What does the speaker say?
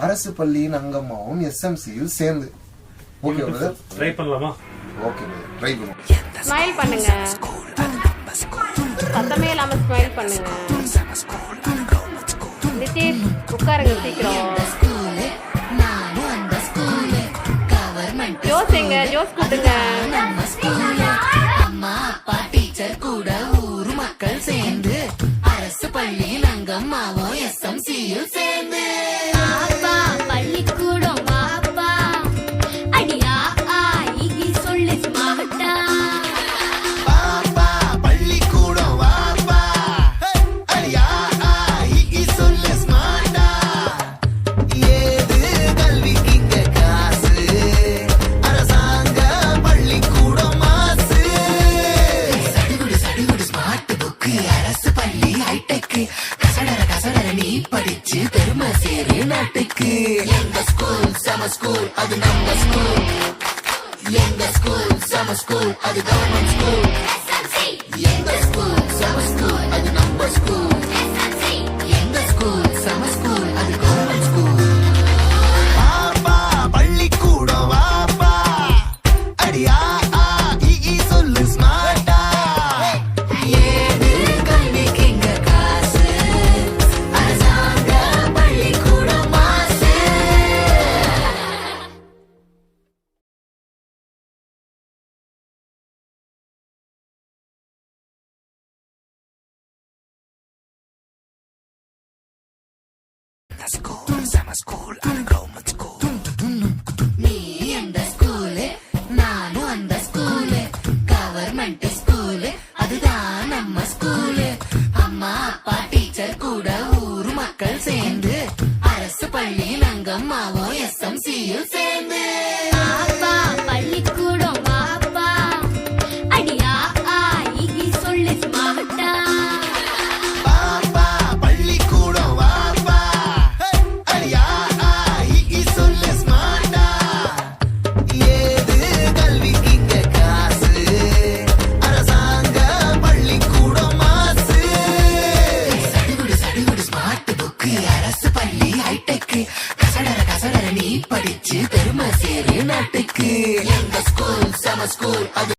அரசு பள்ளியின் அங்கம்மாவும் எஸ்எம்சியில் சேர்ந்து. ஓகே பிரதர், ட்ரை பண்ணலாமா? ஓகே பிரதர், ட்ரை பண்ணுவோம். ஸ்மைல் பண்ணுங்க, சத்தமே இல்லாம ஸ்மைல் பண்ணுங்க. நிதிஷ் உட்காருங்க சீக்கிரம். ஜோஸ் எங்க? ஜோஸ் கூட்டுங்க. அம்மா அப்பா டீச்சர் கூட ஊரு மக்கள் சேர்ந்து அரசு பள்ளியின் அங்கம்மாவும் எஸ்எம்சியில் சேர்ந்து பள்ளிக்கூடம் வாப்பா அடியா ஆகி சொல்லு மாவட்டா பாப்பா பள்ளிக்கூடம் வாப்பா அடியா ஆகி சொல்லு ஸ்மார்ட்டா ஏது கல்விக்கு இங்க காசு அரசாங்க பள்ளிக்கூடம் மாசு சடுகுடு சடுகுடு ஸ்மார்ட் புக்கு அரசு பள்ளி ஹைடெக் கசடர நீ படிச்சு பெருமை சேரு நாட்டுக்கு. எங்க ஸ்கூல் சம ஸ்கூல் அது நம்ம ஸ்கூல், எங்க ஸ்கூல் சம ஸ்கூல் அது கவர்மெண்ட் ஸ்கூல், எங்க ஸ்கூல் சம ஸ்கூல் அது நம்ம ஸ்கூல், எங்க ஸ்கூல் சம ஸ்கூல் அது கவர்மெண்ட் ஸ்கூல். பாப்பா பள்ளிக்கூடம் வாப்பா அடியா சொல்லு ஸ்மார்ட்டா ஏது கல்விக்கு இங்க காசு அரசாங்க பள்ளிக்கூடம் மாசு. நீ எந்த ஸ்கூலு நானும் அந்த ஸ்கூலு கவர்மெண்ட் ஸ்கூலு அதுதான் நம்ம ஸ்கூலு. அம்மா அப்பா டீச்சர் கூட ஊரு மக்கள் சேர்ந்து அரசு பள்ளியின் அங்கம்மாவும் எஸ்எம்சியில் சேர்ந்து